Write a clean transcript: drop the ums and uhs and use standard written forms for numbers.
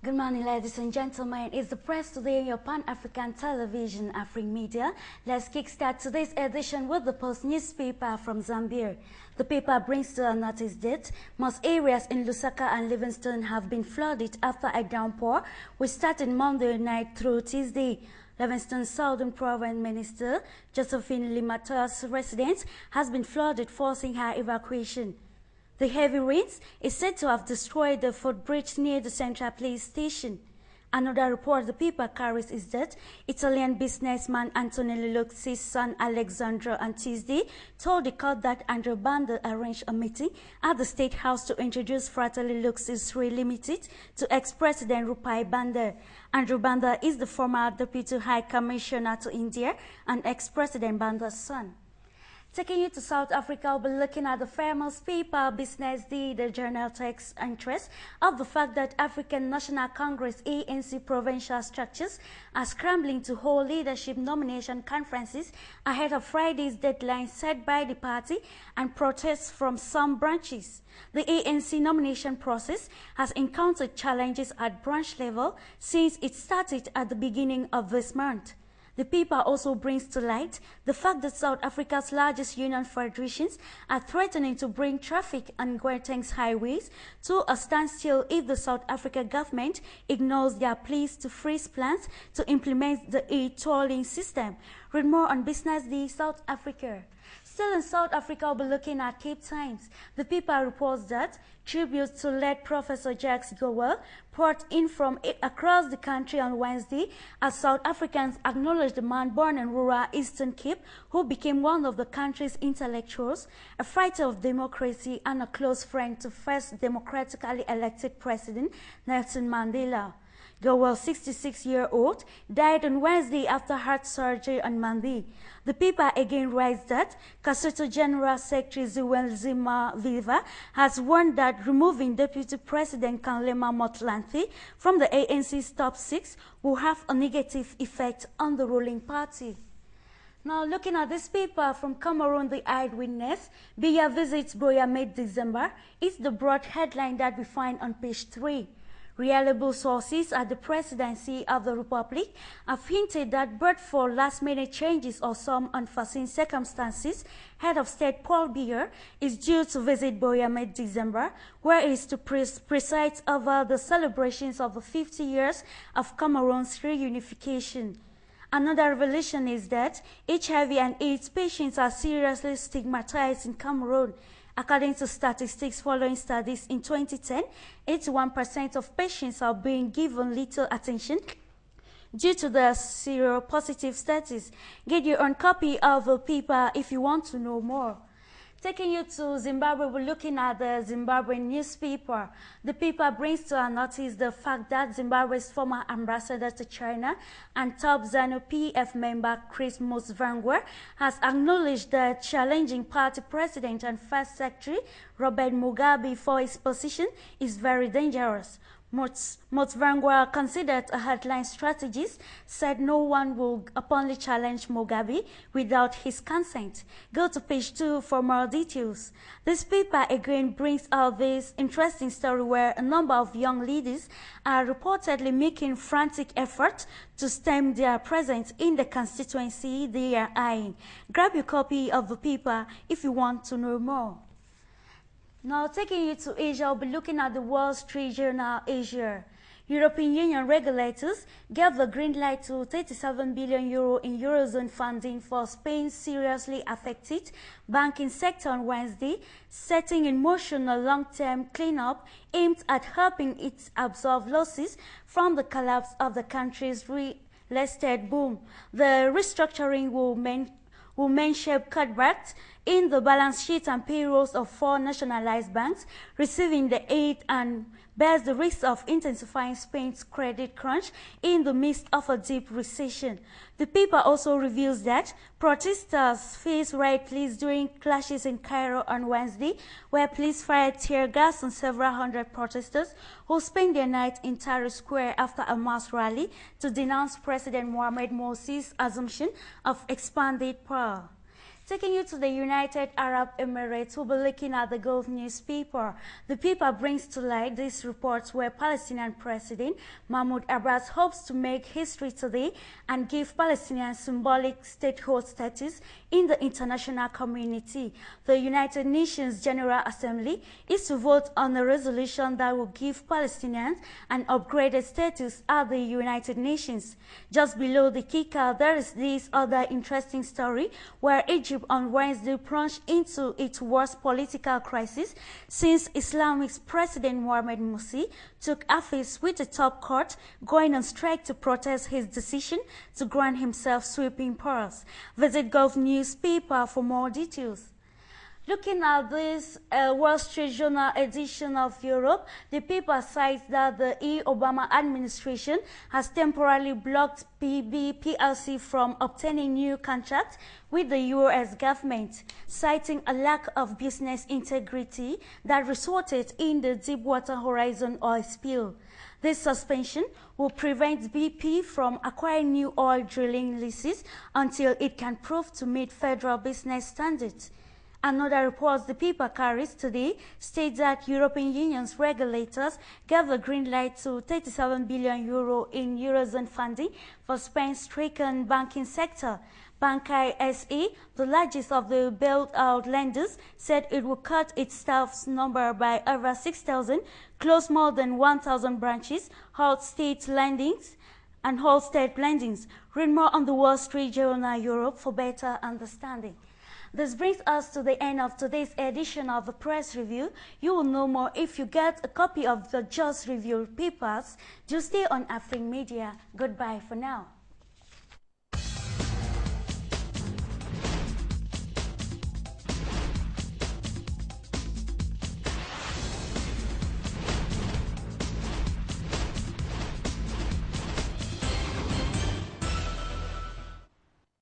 Good morning, ladies and gentlemen. It's the press today in your Pan-African television, AFRIQUE Media. Let's kickstart today's edition with the Post newspaper from Zambia. The paper brings to our notice that most areas in Lusaka and Livingstone have been flooded after a downpour, which started Monday night through Tuesday. Livingstone's Southern Province Minister, Josephine Limato's residence has been flooded, forcing her evacuation. The heavy rains is said to have destroyed the footbridge near the Central Police Station. Another report the paper carries is that Italian businessman Antonio Luxi's son Alexandro on Tuesday told the court that Andrew Banda arranged a meeting at the State House to introduce Fratelli Luxi's Limited to ex-President Rupai Banda. Andrew Banda is the former Deputy High Commissioner to India and ex-President Banda's son. Taking you to South Africa, we'll be looking at the famous paper Business Day. The journal takes interest of the fact that African National Congress ANC provincial structures are scrambling to hold leadership nomination conferences ahead of Friday's deadline set by the party and protests from some branches. The ANC nomination process has encountered challenges at branch level since it started at the beginning of this month. The paper also brings to light the fact that South Africa's largest union federations are threatening to bring traffic on Gauteng's highways to a standstill if the South Africa government ignores their pleas to freeze plans to implement the e-tolling system. Read more on Business Day, South Africa. Still in South Africa, we'll be looking at Cape Times. The paper reports that tributes to late Professor Jacques Gowell poured in from across the country on Wednesday as South Africans acknowledged the man born in rural Eastern Cape who became one of the country's intellectuals, a fighter of democracy and a close friend to first democratically elected President Nelson Mandela. Gowell, 66-year-old, died on Wednesday after heart surgery on Monday. The paper again writes that Lesotho General Secretary Zwelithini Viva has warned that removing Deputy President Kgalema Motlanthe from the ANC's top six will have a negative effect on the ruling party. Now, looking at this paper from Cameroon, the Eyewitness, Biya visits Buea mid-December, is the broad headline that we find on page 3. Reliable sources at the presidency of the Republic have hinted that but for last-minute changes or some unforeseen circumstances, Head of State Paul Biya is due to visit Buea mid-December, where he is to preside over the celebrations of the 50 years of Cameroon's reunification. Another revelation is that HIV and AIDS patients are seriously stigmatized in Cameroon. According to statistics following studies in 2010, 81% of patients are being given little attention due to their seropositive status. Get your own copy of the paper if you want to know more. Taking you to Zimbabwe, we're looking at the Zimbabwean newspaper. The paper brings to our notice the fact that Zimbabwe's former ambassador to China and top ZANU-PF member Chris Mutsvangwa has acknowledged that challenging party president and first secretary Robert Mugabe for his position is very dangerous. Mutsvangwa, considered a headline strategist, said no one will openly challenge Mugabe without his consent. Go to page 2 for more details. This paper again brings out this interesting story where a number of young leaders are reportedly making frantic efforts to stem their presence in the constituency they are eyeing. Grab your copy of the paper if you want to know more. Now, taking you to Asia, we'll be looking at the Wall Street Journal Asia. European Union regulators gave the green light to 37 billion euro in Eurozone funding for Spain's seriously affected banking sector on Wednesday, setting in motion a long-term cleanup aimed at helping it absorb losses from the collapse of the country's real estate boom. The restructuring will shape cutbacks in the balance sheet and payrolls of 4 nationalized banks receiving the aid and bears the risk of intensifying Spain's credit crunch in the midst of a deep recession. The paper also reveals that protesters faced riot police during clashes in Cairo on Wednesday, where police fired tear gas on several hundred protesters who spent their night in Tahrir Square after a mass rally to denounce President Mohamed Morsi's assumption of expanded power. Taking you to the United Arab Emirates, we'll be looking at the Gulf newspaper. The paper brings to light these reports where Palestinian President Mahmoud Abbas hopes to make history today and give Palestinians symbolic statehood status in the international community. The United Nations General Assembly is to vote on a resolution that will give Palestinians an upgraded status at the United Nations. Just below the kicker, there is this other interesting story where Egypt on Wednesday plunged into its worst political crisis since Islamic President Mohamed Morsi took office, with the top court going on strike to protest his decision to grant himself sweeping powers. Visit Gulf newspaper for more details. Looking at this Wall Street Journal edition of Europe, the paper cites that the Obama administration has temporarily blocked PLC from obtaining new contracts with the U.S. government, citing a lack of business integrity that resulted in the Deepwater Horizon oil spill. This suspension will prevent BP from acquiring new oil drilling leases until it can prove to meet federal business standards. Another report the paper carries today states that European Union's regulators gave the green light to €37 billion in Eurozone funding for Spain-stricken banking sector. Bankai SA, the largest of the bailed-out lenders, said it will cut its staff's number by over 6,000, close more than 1,000 branches, halt state lendings, and halt state lendings. Read more on the Wall Street Journal Europe for better understanding. This brings us to the end of today's edition of the Press Review. You will know more if you get a copy of the just reviewed papers. Do stay on AFRIQUE Media. Goodbye for now.